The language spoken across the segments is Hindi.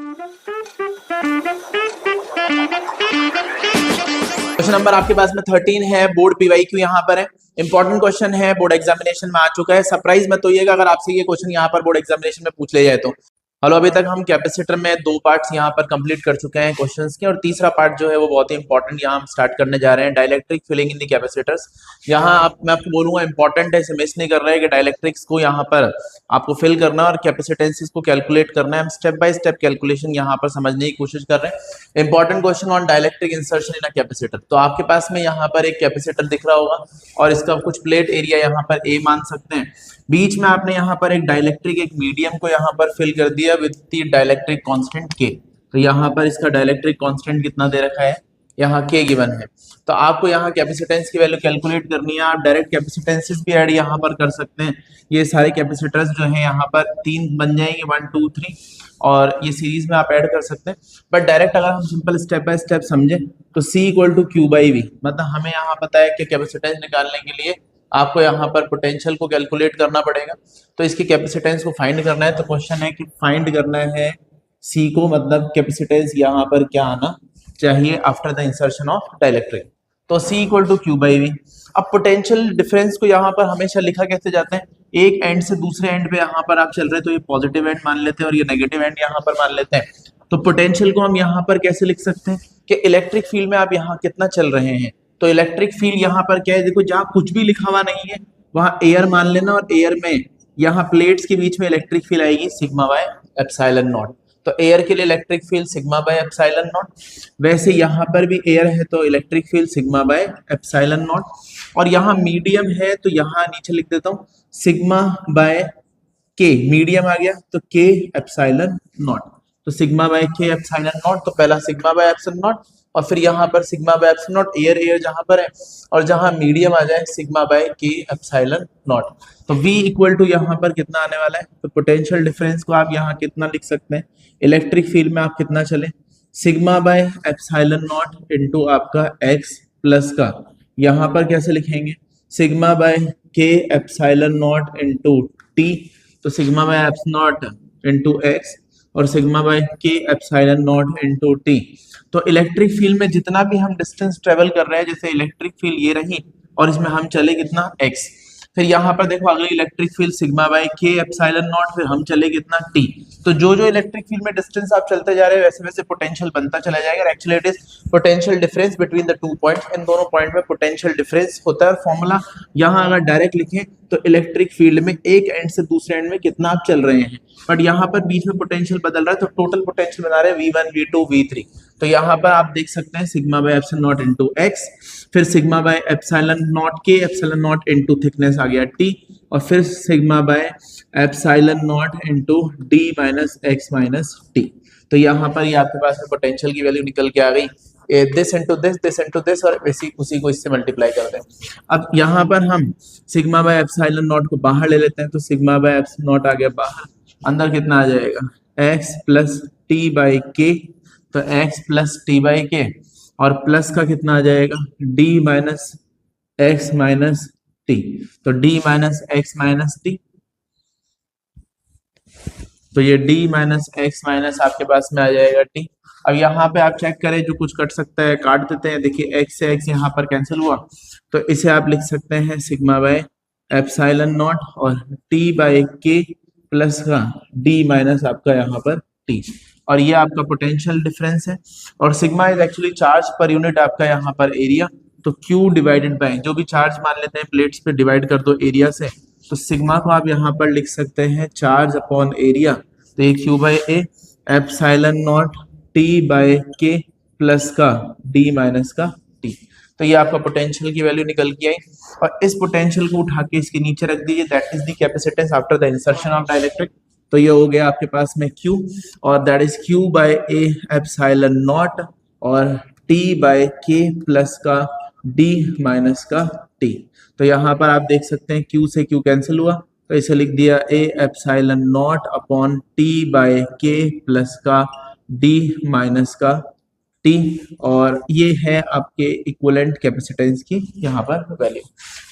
क्वेश्चन नंबर आपके पास में 13 है, बोर्ड पीवाईक्यू यहाँ पर है। इंपॉर्टेंट क्वेश्चन है, बोर्ड एग्जामिनेशन में आ चुका है। सरप्राइज मत होइएगा अगर आपसे ये क्वेश्चन यहाँ पर बोर्ड एग्जामिनेशन में पूछ लिया जाए तो। हेलो, अभी तक हम कैपेसिटर में 2 पार्ट्स यहाँ पर कंप्लीट कर चुके हैं क्वेश्चंस के, और तीसरा पार्ट जो है वो बहुत ही इंपॉर्टेंट यहाँ हम स्टार्ट करने जा रहे हैं, dielectric filling in the capacitors. यहाँ मैं आपको बोलूंगा इंपॉर्टेंट है, इसे मिस नहीं कर रहे हैं कि डाइलेक्ट्रिक्स को यहाँ पर आपको फिल करना है और कैपेसिटेंसेस को कैलकुलेट करना है। हम स्टेप बाय स्टेप कैलकुलेशन यहाँ पर समझने की कोशिश कर रहे हैं। Important question on dielectric insertion in a capacitor. तो आपके पास में यहाँ पर एक कैपेसिटर दिख रहा होगा और इसका कुछ प्लेट एरिया यहाँ पर ए मान सकते हैं। बीच में आपने यहाँ पर एक डाइलेक्ट्रिक, एक मीडियम को यहाँ पर फिल कर दिया विद द डाइलेक्ट्रिक कांस्टेंट के। तो यहाँ पर इसका डाइलेक्ट्रिक कांस्टेंट कितना दे रखा है, यहाँ के गिवन है। तो आपको यहाँ कैपेसिटेंस की वैल्यू कैलकुलेट करनी है। आप डायरेक्ट कैपेसिटेंसेस भी ऐड यहाँ पर कर सकते हैं। ये सारे कैपेसिटर्स जो है यहाँ पर 3 बन जाएंगे, 1 2 3, और ये सीरीज में आप ऐड कर सकते हैं। बट डायरेक्ट अगर हम सिंपल स्टेप बाय स्टेप समझे तो C = Q/V, मतलब हमें यहाँ पता है कि कैपेसिटेंस निकालने के लिए आपको यहाँ पर पोटेंशियल को कैलकुलेट करना पड़ेगा। तो इसकी कैपेसिटेंस को फाइंड करना है। तो क्वेश्चन है कि फाइंड करना है C को, मतलब कैपेसिटेंस यहाँ पर क्या आना चाहिए after the insertion of dielectric. तो C = Q/V। अब पोटेंशियल डिफरेंस को यहाँ पर हमेशा लिखा कैसे जाता है, एक एंड से दूसरे एंड पे यहाँ पर आप चल रहे हैं तो ये पॉजिटिव एंड मान लेते हैं और ये नेगेटिव एंड यहाँ पर मान लेते हैं। तो पोटेंशियल को हम यहाँ पर कैसे लिख सकते हैं कि इलेक्ट्रिक फील्ड में आप यहाँ कितना चल रहे हैं। तो इलेक्ट्रिक फील्ड यहाँ पर क्या है, देखो जहाँ कुछ भी लिखा हुआ नहीं है वहाँ एयर मान लेना, और एयर में यहाँ प्लेट्स के बीच में इलेक्ट्रिक फील्ड आएगी σ/ε0। तो एयर के लिए इलेक्ट्रिक फील्ड σ/ε0। वैसे यहाँ पर भी एयर है तो इलेक्ट्रिक फील्ड σ/ε0, और यहाँ मीडियम है तो यहाँ नीचे लिख देता हूँ σ/k। मीडियम आ गया तो k/ε0। तो σ/k/ε0, तो पहला σ/ε0 और फिर यहाँ पर σ/ε0, एयर जहां पर है, और जहां मीडियम आ जाए σ/k/ε0। तो V = यहाँ पर कितना आने वाला है, तो पोटेंशियल डिफरेंस को आप यहाँ कितना लिख सकते हैं, इलेक्ट्रिक फील्ड में आप कितना चले σ/ε0 इंटू आपका x प्लस का, यहाँ पर कैसे लिखेंगे σ/k/ε0 इंटू t। तो σ/ε0 इंटू x और σ/k/ε0 इंटू t। तो इलेक्ट्रिक फील्ड में जितना भी हम डिस्टेंस ट्रेवल कर रहे हैं, जैसे इलेक्ट्रिक फील्ड ये रही और इसमें हम चले कितना x, फिर यहाँ पर देखो अगली इलेक्ट्रिक फील्ड σ/k/ε0, फिर हम चले कितना t। तो जो जो इलेक्ट्रिक फील्ड में डिस्टेंस आप चलते जा रहे हैं वैसे वैसे पोटेंशियल बनता चला जाएगा। Actually it is potential difference between the 2 points. इन दोनों पॉइंट में पोटेंशियल डिफरेंस होता है। फॉर्मूला यहाँ अगर डायरेक्ट लिखें तो इलेक्ट्रिक फील्ड में एक एंड से दूसरे एंड में कितना आप चल रहे हैं, बट यहाँ पर बीच में पोटेंशियल बदल रहा है तो टोटल पोटेंशियल बना रहे हैं V1 V2 V3। तो यहाँ पर आप देख सकते हैं σ/ε0 इंटू x, फिर σ/ε0 k/ε0 इंटू थिकनेस आ गया t, और फिर σ/ε0 into d minus x minus t। तो यहाँ पर ये आपके पास में पोटेंशियल की वैल्यू निकल के आ गई, दिस इंटू दिस, और उसी को इससे मल्टीप्लाई कर दें। अब यहाँ पर हम σ/ε0 को बाहर ले लेते हैं, तो σ/ε0 आ गया बाहर, अंदर कितना आ जाएगा x प्लस t/k। तो x प्लस t/k और प्लस का कितना आ जाएगा d minus x minus t। तो d minus x minus t, तो ये d माइनस x माइनस आपके पास में आ जाएगा t। अब यहाँ पे आप चेक करें, जो कुछ कट सकता है काट देते हैं। देखिए x से x यहाँ पर कैंसिल हुआ, तो इसे आप लिख सकते हैं σ/ε0 और t/k प्लस का d माइनस आपका यहाँ पर t, और ये आपका पोटेंशियल डिफरेंस है। और sigma is actually charge per unit आपका यहाँ पर एरिया। तो Q डिवाइडेड बाय, जो भी चार्ज मान लेते हैं प्लेट्स पे डिवाइड कर दो एरिया से, तो सिग्मा को आप यहाँ पर लिख सकते हैं चार्ज अपॉन एरिया। तो ये Q/A ε0 t/k प्लस का d माइनस का t। तो ये आपका पोटेंशियल की वैल्यू निकल के आई, और इस पोटेंशियल को उठा के इसके नीचे रख दीजिए, that is the capacitance after the insertion of dielectric. तो ये हो गया आपके पास में Q, और दैट इज Q/A ε0 और t/k प्लस का d माइनस का t। तो यहाँ पर आप देख सकते हैं Q से Q कैंसिल हुआ, तो इसे लिख दिया A ε0 अपॉन t/k प्लस का d माइनस का टी, और ये है आपके इक्विवेलेंट कैपेसिटेंस की यहाँ पर वैल्यू।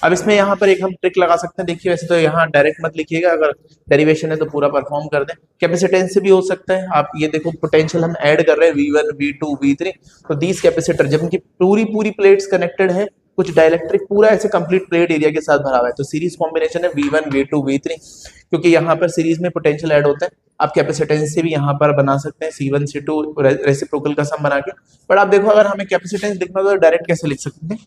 अब इसमें यहाँ पर एक हम ट्रिक लगा सकते हैं। देखिए वैसे तो यहाँ डायरेक्ट मत लिखिएगा, अगर डेरिवेशन है तो पूरा परफॉर्म कर दें। कैपेसिटेंस से भी हो सकता है। आप ये देखो पोटेंशियल हम ऐड कर रहे हैं V1 V2 V3, तो दीज कैपेसिटर जब इनकी पूरी पूरी प्लेट्स कनेक्टेड है, कुछ डाइलेक्ट्रिक पूरा ऐसे कंप्लीट प्लेट एरिया के साथ भरा हुआ है, तो सीरीज कॉम्बिनेशन है V1 V2 V3, क्योंकि यहाँ पर सीरीज में पोटेंशियल ऐड होता है। आप कैपेसिटेंस से भी यहाँ पर बना सकते हैं C1 C2 रेसिप्रोकल का सम बना के। बट आप देखो अगर हमें कैपेसिटेंस लिखना हो तो डायरेक्ट कैसे लिख सकते हैं,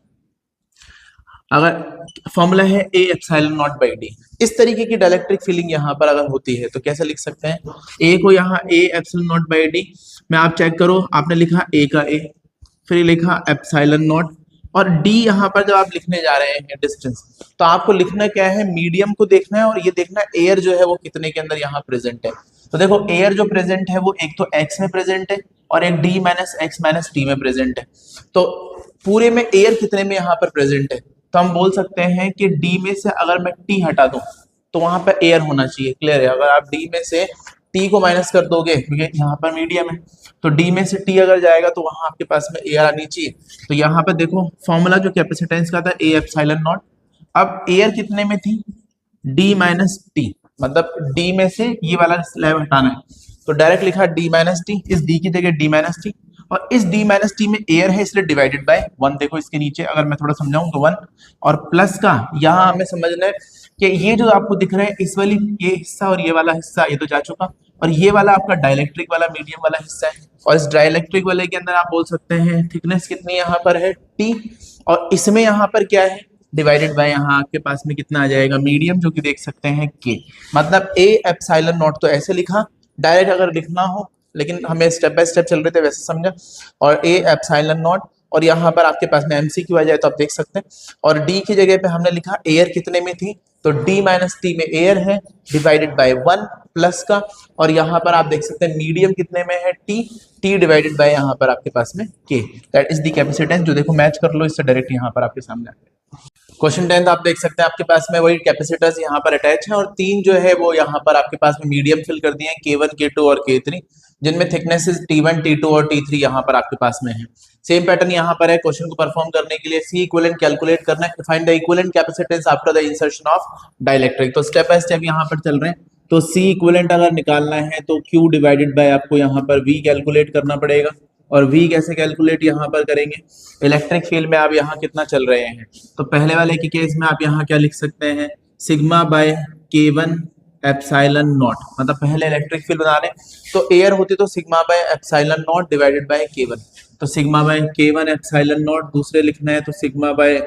अगर फॉर्मूला है A epsilon not by D. इस तरीके की डाइलेक्ट्रिक फीलिंग यहाँ पर अगर होती है तो कैसे लिख सकते हैं, A को यहाँ A epsilon not by D में आप चेक करो, आपने लिखा A का A, फिर लिखा एप्सिलॉन नॉट, और D यहाँ पर जब आप लिखने जा रहे हैं डिस्टेंस, तो आपको लिखना क्या है, मीडियम को देखना है और ये देखना है एयर जो है वो कितने के अंदर यहाँ प्रेजेंट है। तो देखो एयर जो प्रेजेंट है वो एक तो x में प्रेजेंट है और एक d minus x minus T में प्रेजेंट है। तो पूरे में एयर कितने में यहाँ पर प्रेजेंट है, तो हम बोल सकते हैं कि d में से अगर मैं t हटा दूं तो वहां पर एयर होना चाहिए। क्लियर है, अगर आप d में से t को माइनस कर दोगे क्योंकि यहाँ पर मीडियम है, तो d में से t अगर जाएगा तो वहां आपके पास में एयर आनी चाहिए। तो यहाँ पर देखो फॉर्मूला जो कैपेसिटेंस का था A एप्सिलॉन नॉट, अब एयर कितने में थी, d माइनस टी, मतलब d में से ये वाला स्लैब हटाना है, तो डायरेक्ट लिखा d माइनस टी, इस d की जगह d माइनस टी, और इस d माइनस टी में एयर है इसलिए डिवाइडेड बाय 1। देखो इसके नीचे अगर मैं थोड़ा समझाऊं तो 1, और प्लस का यहाँ हमें समझना है कि ये जो आपको दिख रहा है इस वाली ये हिस्सा और ये वाला हिस्सा ये तो जा चुका, और ये वाला आपका डाइलेक्ट्रिक वाला मीडियम वाला हिस्सा है, और इस डाइलेक्ट्रिक वाले के अंदर आप बोल सकते हैं थिकनेस कितनी यहाँ पर है t, और इसमें यहाँ पर क्या है डिवाइडेड बाय यहाँ आपके पास में कितना आ जाएगा मीडियम, जो कि देख सकते हैं k, मतलब A एप्सिलॉन नॉट तो ऐसे लिखा डायरेक्ट अगर लिखना हो, लेकिन हमें स्टेप बाय स्टेप चल रहे थे वैसे समझा, और A एप्सिलॉन नॉट, और यहाँ पर आपके पास में MCQ आ जाए तो आप देख सकते हैं, और D की जगह पे हमने लिखा एयर कितने में थी, तो D माइनस टी में एयर है डिवाइडेड बाय 1 प्लस का, और यहाँ पर आप देख सकते हैं मीडियम कितने में है T डिवाइडेड बाय यहाँ पर आपके पास में K, that is the capacitance. जो देखो मैच कर लो इससे डायरेक्ट यहाँ पर आपके सामने आता है। क्वेश्चन 10 आप देख सकते हैं आपके पास में वही कैपेसिटर्स यहाँ पर अटैच है, और तीन जो है वो यहाँ पर आपके पास में मीडियम फिल कर दिए हैं K1 K2 और K3, जिनमें थिकनेसेस T1 T2 और T3 यहाँ पर आपके पास में है। सेम पैटर्न यहाँ पर है। क्वेश्चन को परफॉर्म करने के लिए C इक्विवेलेंट कैलकुलेट करना है, find the equivalent capacitance after the insertion of dielectric. तो स्टेप बाय स्टेप यहाँ पर चल रहे हैं। तो C इक्विवेलेंट अगर निकालना है तो Q डिवाइडेड बाय आपको यहाँ पर V कैलकुलेट करना पड़ेगा, और V कैसे कैलकुलेट यहाँ पर करेंगे, इलेक्ट्रिक फील्ड में आप यहाँ कितना चल रहे हैं, तो पहले वाले के केस में आप यहाँ क्या लिख सकते हैं, sigma by K1 epsilon not, मतलब पहले इलेक्ट्रिक फील्ड बना रहे तो एयर होती तो sigma by epsilon not divided by K1, तो sigma by K1 epsilon not, दूसरे लिखना है तो sigma by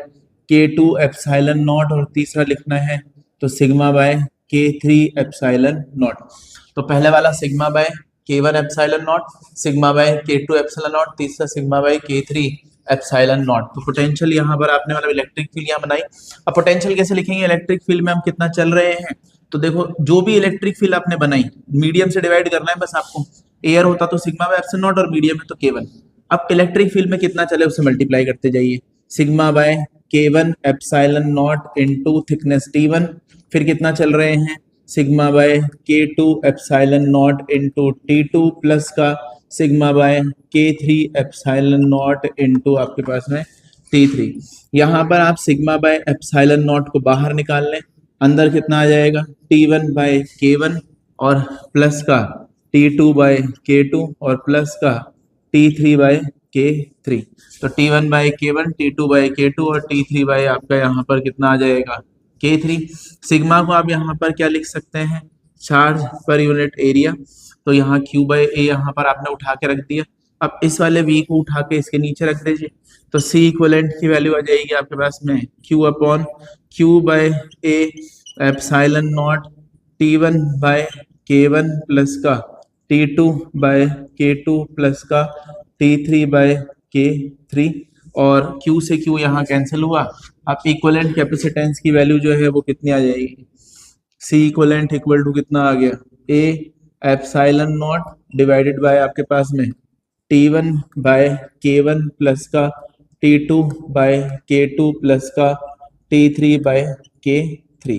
K2 epsilon not, और तीसरा लिखना है तो sigma by K3 epsilon nought. तो पहले वाला sigma by K1 epsilon nought, sigma by K2 epsilon nought, तीसरा sigma by K3 epsilon nought. तो पोटेंशियल यहाँ पर आपने मतलब इलेक्ट्रिक फील्ड यहाँ बनाई। अब पोटेंशियल कैसे लिखेंगे, इलेक्ट्रिक फील्ड में हम कितना चल रहे हैं, तो देखो जो भी इलेक्ट्रिक फील्ड आपने बनाई मीडियम से डिवाइड करना है बस आपको, एयर होता तो सिग्मा बाय एप्सिलॉन नॉट और मीडियम है तो K1। अब इलेक्ट्रिक फील्ड में कितना चले उससे मल्टीप्लाई करते जाइए, sigma by K1 epsilon naught into thickness T1, फिर कितना चल रहे हैं sigma by K2 epsilon naught into T2 plus का sigma by K3 epsilon naught into आपके पास में T3। यहाँ पर आप सिग्मा बाय एप्सिलॉन नॉट को बाहर निकाल लें, अंदर कितना आ जाएगा T1 बाय K1 और प्लस का T2 बाय K2 और प्लस का T3 बाय K3। तो T1 by K1, T2 bye K2 और T3 बाय आपका यहाँ पर कितना आ जाएगा K3। सिग्मा को आप यहाँ पर क्या लिख सकते हैं, चार्ज पर यूनिट एरिया, तो यहाँ Q बाय A यहाँ पर आपने उठा के रख दिया। अब इस वाले V को उठा के इसके नीचे रख दीजिए, तो C इक्विवेलेंट की वैल्यू आ जाएगी आपके पास में Q upon Q by A epsilon naught T1 by K1 plus का T2 बाय K2 प्लस का T3 बाय K3, और Q से Q यहाँ कैंसिल हुआ। अब इक्विवेलेंट कैपेसिटेंस की वैल्यू जो है वो कितनी आ जाएगी, C इक्विवेलेंट इक्वल टू कितना आ गया, A epsilon not divided by आपके पास में T1 बाय K1 प्लस का T2 बाय K2 प्लस का T3 बाय K3।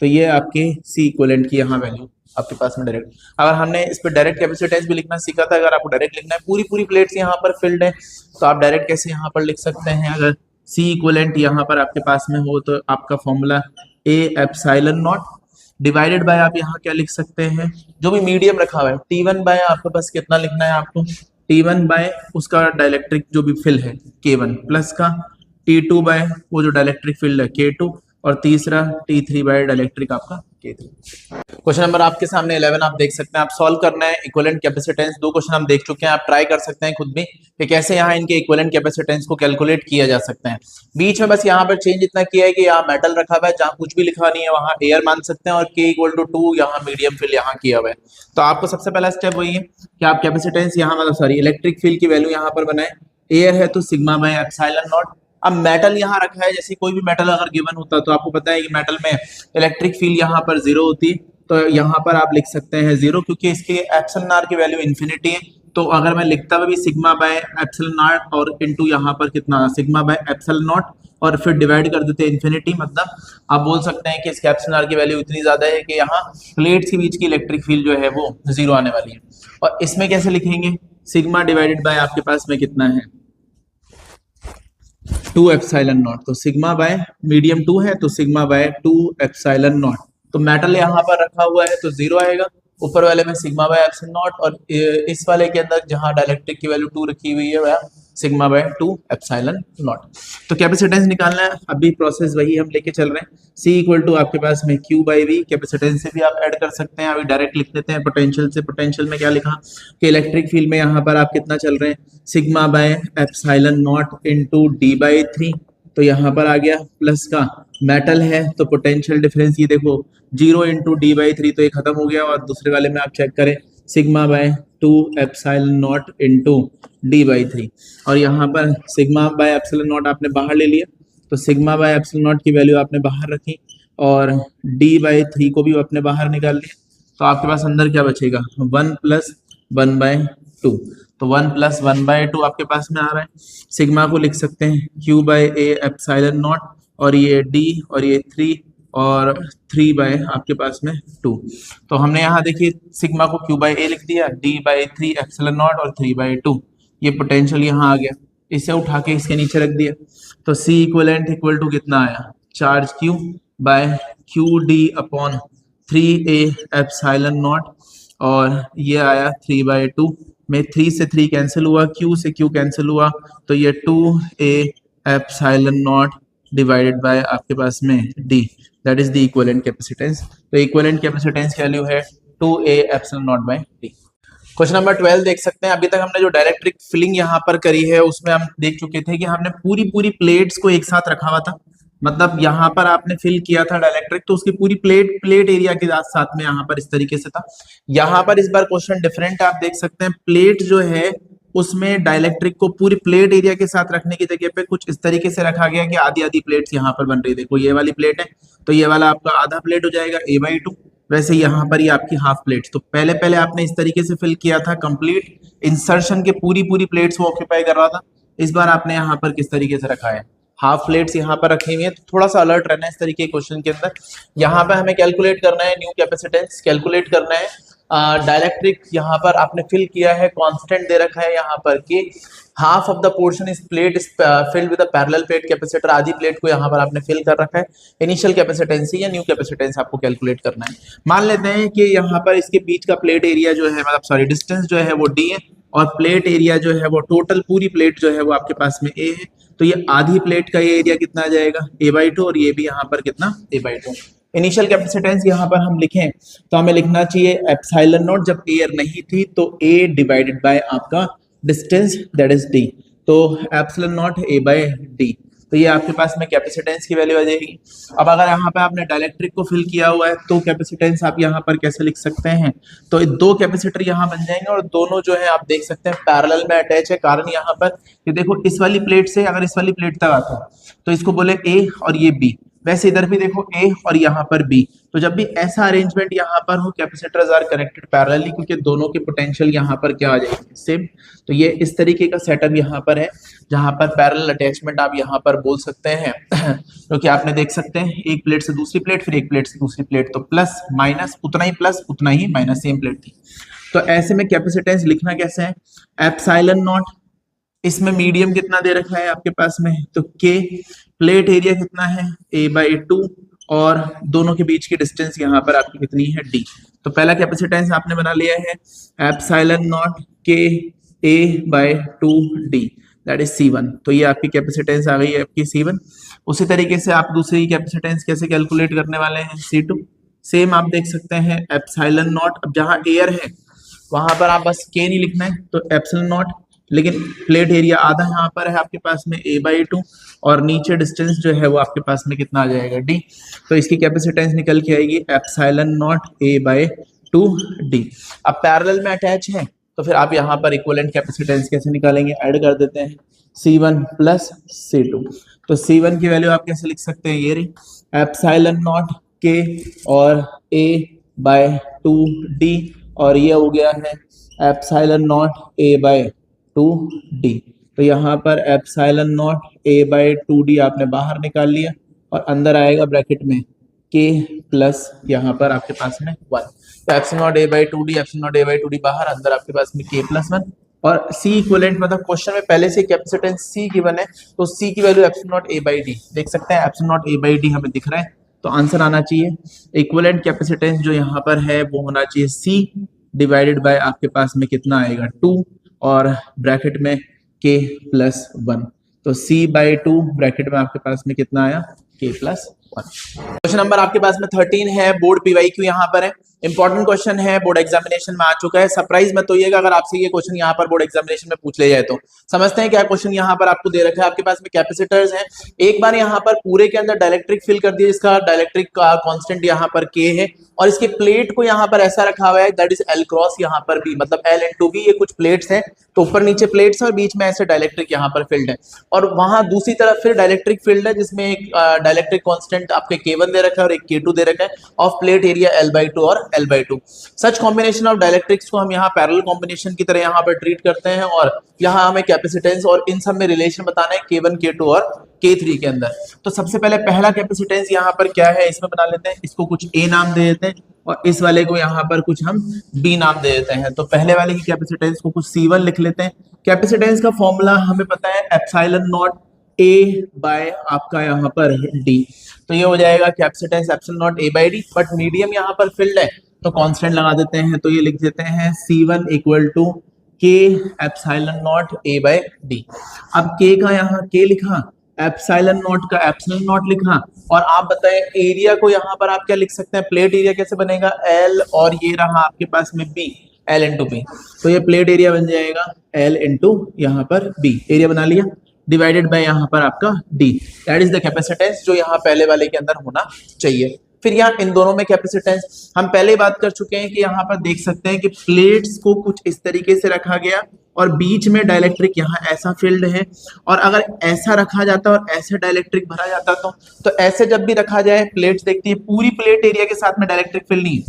तो ये आपके सी इक्विवेलेंट की यहाँ वैल्यू आपके पास में डायरेक्ट। अगर हमने इस पर डायरेक्ट कैपेसिटेंस भी लिखना सीखा था, अगर आपको डायरेक्ट लिखना है पूरी पूरी प्लेट्स यहाँ पर फिल्ड है तो आप डायरेक्ट कैसे यहाँ पर लिख सकते हैं। अगर सी इक्विवेलेंट यहाँ पर आपके पास में हो तो आपका formula A epsilon not divided by आप यहाँ क्या लिख सकते हैं, जो भी मीडियम रखा हुआ है T1 बाय आपके पास कितना लिखना है आपको, T1 बाय उसका डाइलेक्ट्रिक जो भी फिल है K1 प्लस का T2 बाय वो जो डाइलेक्ट्रिक फील्ड है K2 और तीसरा T3 बाय डाइलेक्ट्रिक आपका K3। क्वेश्चन नंबर आपके सामने 11 आप देख सकते हैं, आप सॉल्व करना है इक्विवेलेंट कैपेसिटेंस। दो क्वेश्चन हम देख चुके हैं, आप ट्राई कर सकते हैं खुद भी कि कैसे यहाँ इनके इक्विवेलेंट कैपेसिटेंस को कैलकुलेट किया जा सकता है। बीच में बस यहाँ पर चेंज इतना किया है कि यहाँ मेटल रखा हुआ है, जहाँ कुछ भी लिखा नहीं है वहाँ एयर मान सकते हैं और K = 2 यहाँ मीडियम फील्ड यहाँ किया हुआ है। तो आपको सबसे पहला स्टेप वही है कि आप कैपेसिटेंस यहाँ मतलब सॉरी इलेक्ट्रिक फील्ड की वैल्यू यहाँ पर बनाए। एयर है तो सिग्मा बाय एप्सिलॉन नॉट। अब मेटल यहाँ रखा है, जैसे कोई भी मेटल अगर गिवन होता तो आपको पता है कि मेटल में इलेक्ट्रिक फील्ड यहाँ पर 0 होती है, तो यहाँ पर आप लिख सकते हैं 0 क्योंकि इसके एप्सिलॉन आर की वैल्यू इन्फिनिटी है। तो अगर मैं लिखता हुआ भी सिग्मा बाय एप्सिलॉन नॉट और इनटू यहाँ पर कितना सिग्मा बाय एप्सिलॉन नॉट और फिर डिवाइड कर देते हैं इन्फिनिटी, मतलब आप बोल सकते हैं कि इसके एप्सिलॉन आर की वैल्यू इतनी ज्यादा है कि यहाँ प्लेट्स के बीच की इलेक्ट्रिक फील्ड जो है वो 0 आने वाली है। और इसमें कैसे लिखेंगे, सिग्मा डिवाइडेड बाय आपके पास में कितना है 2 एप्सिलॉन नॉट। तो सिग्मा बाय मीडियम 2 है तो सिग्मा बाय 2 एप्सिलॉन नॉट। तो मेटल यहाँ पर रखा हुआ है तो 0 आएगा, ऊपर वाले में सिग्मा बाय एप्सिलॉन नॉट और इस वाले के अंदर जहाँ डाइलेक्ट्रिक की वैल्यू 2 रखी हुई है वह सिग्मा बाय 2 एप्सिलॉन नॉट। तो कैपेसिटेंस निकालना है, अभी प्रोसेस वही हम लेके चल रहे हैं। C = आपके पास में Q बाई V, कैपेसिटेंस से भी आप ऐड कर सकते हैं, अभी डायरेक्ट लिख देते हैं पोटेंशियल से। पोटेंशियल में क्या लिखा कि इलेक्ट्रिक फील्ड में यहाँ पर आप कितना चल रहे हैं sigma by epsilon not into D/3। तो यहाँ पर आ गया प्लस का मेटल है तो पोटेंशियल डिफरेंस ये देखो 0 इंटू D/3 तो ये खत्म हो गया, और दूसरे वाले में आप चेक करें sigma bye 2 epsilon not into D/3 और यहाँ पर सिग्मा बाय एप्सिलॉन नॉट आपने बाहर ले लिया तो सिग्मा बाय एप्सिलॉन नॉट की वैल्यू आपने बाहर रखी और D/3 को भी आपने बाहर निकाल लिया। तो आपके पास अंदर क्या बचेगा 1 + 1/2। तो 1 + 1/2 आपके पास में आ रहा है। सिग्मा को लिख सकते हैं Q/A एप्सिलॉन नॉट और ये D और ये 3 और 3 आपके पास में 2। तो हमने यहाँ देखिए सिग्मा को Q/A लिख दिया, D/3 एप्सिलॉन नॉट और 3/2। ये पोटेंशियल यहाँ आ गया, इसे उठा के इसके नीचे रख दिया। तो C इक्विवेलेंट इक्वल टू कितना आया चार्ज Q/QD/3A एप्सिलॉन नॉट और ये आया 3/2 में 3 से 3 कैंसिल हुआ, Q से Q कैंसिल हुआ तो ये 2A epsilon not divided by आपके पास में D, that is the equivalent capacitance. तो इक्विवेलेंट कैपेसिटेंस की वैल्यू है 2A epsilon naught by D। Question number 12 देख सकते हैं, अभी तक हमने जो डाइलेक्ट्रिक फिलिंग यहाँ पर करी है उसमें हम देख चुके थे कि हमने पूरी पूरी प्लेट्स को एक साथ रखा हुआ था, मतलब यहाँ पर आपने फिल किया था डाइलेक्ट्रिक तो उसकी पूरी प्लेट एरिया के साथ में यहाँ पर इस तरीके से था। यहाँ पर इस बार क्वेश्चन डिफरेंट है, आप देख सकते हैं प्लेट जो है उसमें डाइलेक्ट्रिक को पूरी प्लेट एरिया के साथ रखने की जगह पे कुछ इस तरीके से रखा गया कि आधी आधी प्लेट्स यहाँ पर बन रही। देखो ये वाली प्लेट है तो ये वाला आपका आधा प्लेट हो जाएगा A/2, वैसे यहाँ पर ये आपकी हाफ प्लेट। तो पहले पहले आपने इस तरीके से फिल किया था, कंप्लीट इंसर्शन के पूरी पूरी प्लेट्स वो ऑक्यूपाई कर रहा था। इस बार आपने यहाँ पर किस तरीके से रखा है हाफ प्लेट्स यहाँ पर रखी हुई है। तो थोड़ा सा अलर्ट रहना है इस तरीके के क्वेश्चन के अंदर। यहाँ पे हमें कैलकुलेट करना है न्यू कैपेसिटेंस, कैलकुलेट करना है डाइलेक्ट्रिक यहाँ पर आपने फिल किया है, कांस्टेंट दे रखा है यहाँ पर कि हाफ ऑफ द पोर्शन इस plate is filled with a parallel plate capacitor, आधी प्लेट को यहाँ पर आपने फिल कर रखा है। इनिशियल कैपेसिटेंस या न्यू कैपेसिटेंस आपको कैलकुलेट करना है। मान लेते हैं कि यहाँ पर इसके बीच का प्लेट एरिया जो है मतलब सॉरी डिस्टेंस जो है वो D है और प्लेट एरिया जो है वो टोटल पूरी प्लेट जो है वो आपके पास में A है। तो ये आधी प्लेट का ये एरिया कितना आ जाएगा A/2 और ये भी यहाँ पर कितना A/2। इनिशियल कैपेसिटेंस यहाँ पर हम लिखें तो हमें लिखना चाहिए एप्सिलॉन नॉट, जब एयर नहीं थी तो A डिवाइडेड बाय आपका डिस्टेंस दैट इज D, तो एप्सिलॉन नॉट A/D। तो ये आपके पास में कैपेसिटेंस की वैल्यू आ जाएगी। अब अगर यहाँ पे आपने डाइलेक्ट्रिक को फिल किया हुआ है तो कैपेसिटेंस आप यहाँ पर कैसे लिख सकते हैं, तो दो कैपेसिटर यहाँ बन जाएंगे और दोनों जो है आप देख सकते हैं पैरेलल में अटैच है। कारण यहाँ पर ये देखो इस वाली प्लेट से अगर इस वाली प्लेट तक आता है तो इसको बोले A और ये B, वैसे इधर भी देखो ए और यहाँ पर बी, तो जब भी ऐसा अरेंजमेंट यहाँ पर हो कैपेसिटर्स आर कनेक्टेड पैरेलली, क्योंकि दोनों के पोटेंशियल यहाँ पर क्या आ जाएगी सेम। तो ये इस तरीके का सेटअप यहाँ पर है जहाँ पर पैरेलल अटैचमेंट आप यहाँ पर बोल सकते हैं क्योंकि आपने देख सकते हैं एक प्लेट से दूसरी प्लेट, फिर एक प्लेट से दूसरी प्लेट, तो प्लस माइनस उतना ही प्लस उतना ही माइनस, सेम प्लेट थी। तो ऐसे में कैपेसिटेंस लिखना कैसे है, एप्सिलॉन नॉट, इसमें मीडियम कितना दे रखा है आपके पास में, तो के, प्लेट एरिया कितना है a/2, और दोनों के बीच की डिस्टेंस यहाँ पर आपकी कितनी है d। तो पहला कैपेसिटेंस आपने बना लिया है एप्सिलॉन नॉट के a/2d, दैट इज C1। तो ये आपकी कैपेसिटेंस आ गई है आपकी C1। उसी तरीके से आप दूसरी कैपेसिटेंस कैसे कैलकुलेट करने वाले हैं, C2। सेम आप देख सकते हैं एप्सिलॉन नॉट, अब जहाँ एयर है वहां पर आप बस के नहीं लिखना है, तो एप्सिलॉन नॉट, लेकिन प्लेट एरिया आधा यहाँ पर है आपके पास में a/2, और नीचे डिस्टेंस जो है वो आपके पास में कितना आ जाएगा d। तो इसकी कैपेसिटेंस निकल के आएगी एप्सिलॉन नॉट a/2d। अब पैरेलल में अटैच है तो फिर आप यहाँ पर इक्विवेलेंट कैपेसिटेंस कैसे निकालेंगे, ऐड कर देते हैं C1 प्लस C2। तो C1 की वैल्यू आप कैसे लिख सकते हैं, ये रही एप्सिलॉन नॉट k और a/2d, और ये हो गया है एप्सिलॉन नॉट a/2d। तो यहाँ पर एप्सिलॉन नॉट a/2d आपने बाहर निकाल लिया, और अंदर आएगा ब्रैकेट में k प्लस यहाँ पर आपके पास में 1। तो epsilon not a/2d, epsilon not a/2d बाहर, अंदर आपके पास में k प्लस 1, और C इक्विवेलेंट मतलब क्वेश्चन में पहले से कैपेसिटेंस C गिवन है, तो C की वैल्यू एप्सिलॉन नॉट a/d देख सकते हैं, एप्सिलॉन नॉट a/d हमें दिख रहा है, तो आंसर आना चाहिए इक्विवेलेंट कैपेसिटेंस जो यहाँ पर है वो होना चाहिए C डिवाइडेड बाय आपके पास में कितना आएगा 2, और ब्रैकेट में k प्लस 1। तो C/2 ब्रैकेट में आपके पास में कितना आया, k प्लस 1। क्वेश्चन नंबर आपके पास में 13 है, बोर्ड PYQ यहाँ पर है, इंपॉर्टेंट क्वेश्चन है, बोर्ड एग्जामिनेशन में आ चुका है। सरप्राइज मत होइएगा अगर आपसे ये क्वेश्चन यहाँ पर बोर्ड एग्जामिनेशन में पूछ ले जाए तो। समझते हैं क्या क्वेश्चन यहाँ पर आपको दे रखा है, आपके पास में कैपेसिटर्स हैं, एक बार यहाँ पर पूरे के अंदर डाइलेक्ट्रिक फिल कर दिया, इसका डाइलेक्ट्रिक का कांस्टेंट यहाँ पर k है, और इसके प्लेट को यहाँ पर ऐसा रखा हुआ है दैट इज L क्रॉस यहाँ पर B, मतलब L इंटू B, ये कुछ प्लेट्स हैं, तो ऊपर नीचे प्लेट्स है और बीच में ऐसे डाइलेक्ट्रिक यहाँ पर फील्ड है, और वहां दूसरी तरफ फिर डाइलेक्ट्रिक फील्ड है जिसमें एक डाइलेक्ट्रिक कांस्टेंट आपके K1 दे रखा है और एक K2 दे रखा है, ऑफ प्लेट एरिया L/2 और L/2। Such combination of dielectrics को हम यहाँ पैरेलल कॉम्बिनेशन की तरह यहाँ पर ट्रीट करते हैं, और यहाँ हमें कैपेसिटेंस और इन सब में रिलेशन बताना है K1, K2 और K3 के अंदर। तो सबसे पहले पहला कैपेसिटेंस यहाँ पर क्या है इसमें बना लेते हैं, इसको कुछ A नाम दे देते हैं, और इस वाले को यहाँ पर कुछ हम B नाम दे देते हैं। तो पहले वाले की कैपेसिटेंस को कुछ C1 लिख लेते हैं। कैपेसिटेंस का फॉर्मूला हमें पता है एप्सिलॉन नॉट A बाय आपका यहाँ पर D, तो ये हो जाएगा capacitance epsilon naught A/D, but medium यहाँ पर फिल्ड है तो कांस्टेंट लगा देते हैं, तो ये लिख देते हैं C1 equal to K epsilon naught A/D। अब K का यहाँ K लिखा, एप्सिलॉन नॉट का एप्सिलॉन नॉट लिखा, और आप बताएं एरिया को यहाँ पर आप क्या लिख सकते हैं, प्लेट एरिया कैसे बनेगा, L और ये रहा आपके पास में B, L इंटू B, तो ये प्लेट एरिया बन जाएगा L इंटू यहाँ पर B, एरिया बना लिया, डिवाइडेड बाय यहाँ पर आपका D, that is the capacitance जो यहाँ पहले वाले के अंदर होना चाहिए। फिर यहाँ इन दोनों में कैपेसिटेंस हम पहले ही बात कर चुके हैं कि यहाँ पर देख सकते हैं कि प्लेट्स को कुछ इस तरीके से रखा गया, और बीच में डाइलेक्ट्रिक यहाँ ऐसा फील्ड है, और अगर ऐसा रखा जाता और ऐसे डाइलेक्ट्रिक भरा जाता तो ऐसे जब भी रखा जाए प्लेट्स देखती है पूरी प्लेट एरिया के साथ में डाइलेक्ट्रिक फील्ड नहीं है,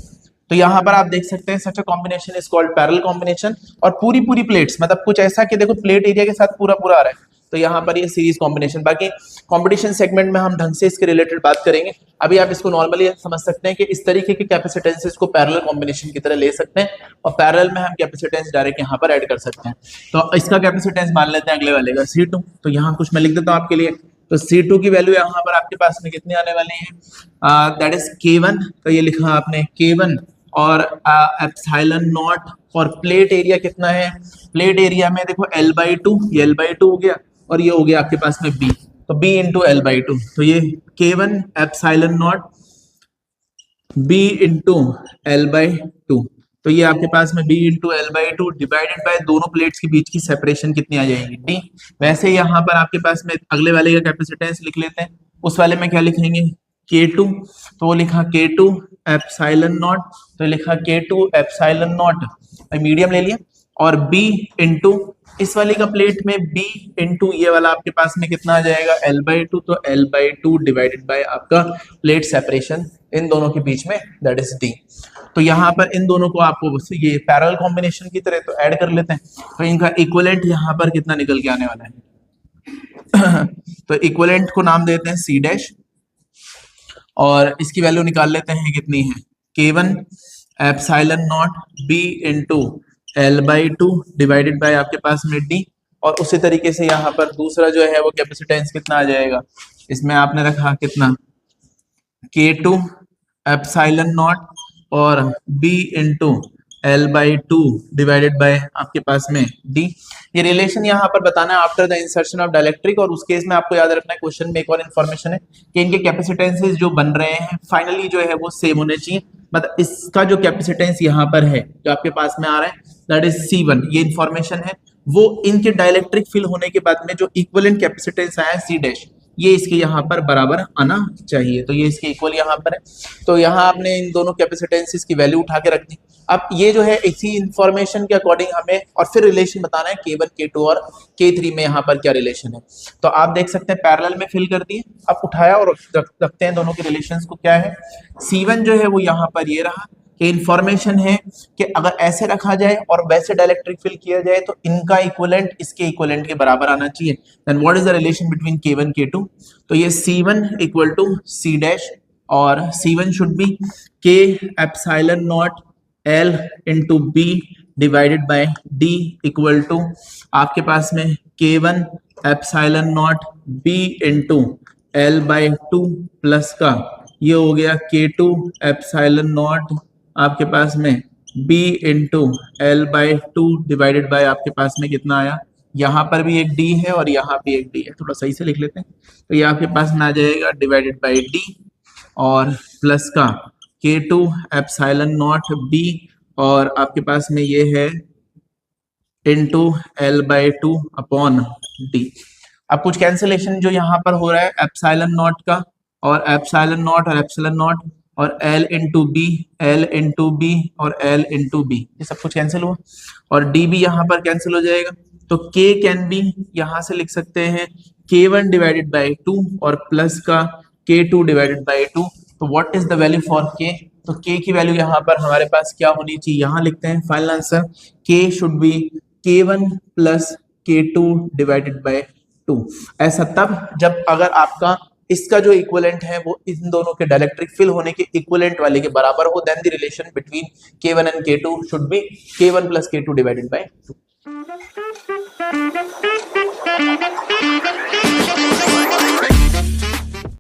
तो यहाँ पर आप देख सकते हैं such a combination is called parallel combination, और पूरी प्लेट्स मतलब कुछ ऐसा कि देखो प्लेट एरिया के साथ पूरा आ रहा है, तो यहाँ पर ये सीरीज कॉम्बिनेशन। बाकी कंपटीशन सेगमेंट में हम ढंग से इसके रिलेटेड बात करेंगे, अभी आप इसको नॉर्मली समझ सकते हैं कि इस तरीके के कैपेसिटेंसेस को पैरेलल कॉम्बिनेशन की तरह ले सकते हैं, और पैरेलल में हम कैपेसिटेंस डायरेक्ट यहाँ पर ऐड कर सकते हैं। तो इसका कैपेसिटेंस मान लेते हैं अगले वाले का C2, तो यहाँ कुछ मैं लिख देता हूँ आपके लिए। तो C2 की वैल्यू यहाँ पर आपके पास में कितनी आने वाली है, दैट इज K1, तो ये लिखा आपने K1, और एप्सिलॉन नॉट, और प्लेट एरिया कितना है, प्लेट एरिया में देखो L/2, ये L/2 हो गया, और ये हो गया आपके पास में B, तो B इंटू L/2, तो ये K1 epsilon naught B into L/2, तो ये आपके पास में B into L/2 divided by दोनों प्लेट्स के बीच की सेपरेशन कितनी आ जाएगी D। वैसे यहाँ पर आपके पास में अगले वाले का कैपेसिटेंस लिख लेते हैं, उस वाले में क्या लिखेंगे K2, तो वो लिखा K2 एप्सिलॉन नॉट, तो लिखा K2 एप्सिलॉन नॉट, मीडियम ले लिया, और B इंटू इस वाली का प्लेट में B इंटू ये वाला आपके पास में कितना आ जाएगा L/2, तो L/2 डिवाइडेड बाय आपका प्लेट सेपरेशन इन दोनों के बीच में, दैट इज D। तो यहाँ पर इन दोनों को आपको ये पैरेलल कॉम्बिनेशन की तरह तो ऐड कर लेते हैं, तो इनका इक्विवेलेंट यहाँ पर कितना निकल के आने वाला है तो इक्विवेलेंट को नाम देते हैं C डैश, और इसकी वैल्यू निकाल लेते हैं कितनी है, K1 epsilon naught B into L/2 divided by आपके पास में D। और उसी तरीके से यहाँ पर दूसरा जो है वो कैपेसिटेंस कितना आ जाएगा, इसमें आपने रखा कितना, K2 एप्सिलॉन नॉट और B into L/2 divided by आपके पास में D। ये रिलेशन यहाँ पर बताना है after the insertion of dielectric, और उस केस में आपको याद रखना है क्वेश्चन में एक और इन्फॉर्मेशन है कि इनके कैपेसिटेंसेस जो बन रहे हैं फाइनली जो है वो सेम होने चाहिए। मतलब इसका जो कैपेसिटेंस यहाँ पर है जो आपके पास में आ रहा है दैट इज C1, ये इन्फॉर्मेशन है, वो इनके डाइलेक्ट्रिक फिल होने के बाद में जो इक्विवेलेंट कैपेसिटेंस आया C डैश, ये इसके यहाँ पर बराबर आना चाहिए, तो ये इसके इक्वल यहाँ पर है। तो यहाँ आपने इन दोनों कैपेसिटेंसेस की वैल्यू उठा के रख दी। अब ये जो है इसी इंफॉर्मेशन के अकॉर्डिंग हमें और फिर रिलेशन बताना है K1 K2 और K3 में यहाँ पर क्या रिलेशन है। तो आप देख सकते हैं पैरेलल में फिल कर दिए, अब उठाया और रखते हैं दोनों के रिलेशंस को। क्या है, C1 जो है वो यहाँ पर ये रहा कि इंफॉर्मेशन है कि अगर ऐसे रखा जाए और वैसे डाइलेक्ट्रिक फिल किया जाए तो इनका इक्विवेलेंट इसके इक्विवेलेंट के बराबर आना चाहिए। Then what is the relation between K1 K2, तो ये C1 equal to C dash, और C1 should be K epsilon naught L into B divided by D equal to आपके पास में K1 epsilon naught B into L/2 plus का ये हो गया K2 एप्सिलॉन नॉट आपके पास में B into L/2 divided by आपके पास में कितना आया, यहाँ पर भी एक D है और यहाँ भी एक D है, थोड़ा सही से लिख लेते हैं। तो ये आपके पास में आ जाएगा डिवाइडेड बाय D और प्लस का K2 एप्सिलॉन नॉट B और आपके पास में ये है इंटू L/2 अपॉन D। अब कुछ कैंसिलेशन जो यहाँ पर हो रहा है एप्सिलॉन नॉट का और एप्सिलॉन नॉट और एप्सिलॉन नॉट और L into B, L into B और L इंटू B, ये सब कुछ कैंसिल हुआ और D भी यहाँ पर कैंसिल हो जाएगा। तो K कैन बी यहाँ से लिख सकते हैं K1 डिवाइडेड बाय 2 और प्लस का K2 डिवाइडेड बाय 2। तो what is the value for K, तो K की वैल्यू यहाँ पर हमारे पास क्या होनी चाहिए, यहाँ लिखते हैं final answer K should be K1 plus K2 divided by 2। ऐसा तब जब अगर आपका इसका जो इक्विवेलेंट है वो इन दोनों के डाइलेक्ट्रिक फिल होने के इक्विवेलेंट वाले के बराबर हो, then the relation between K1 and K2 should be K1 plus K2 divided by 2।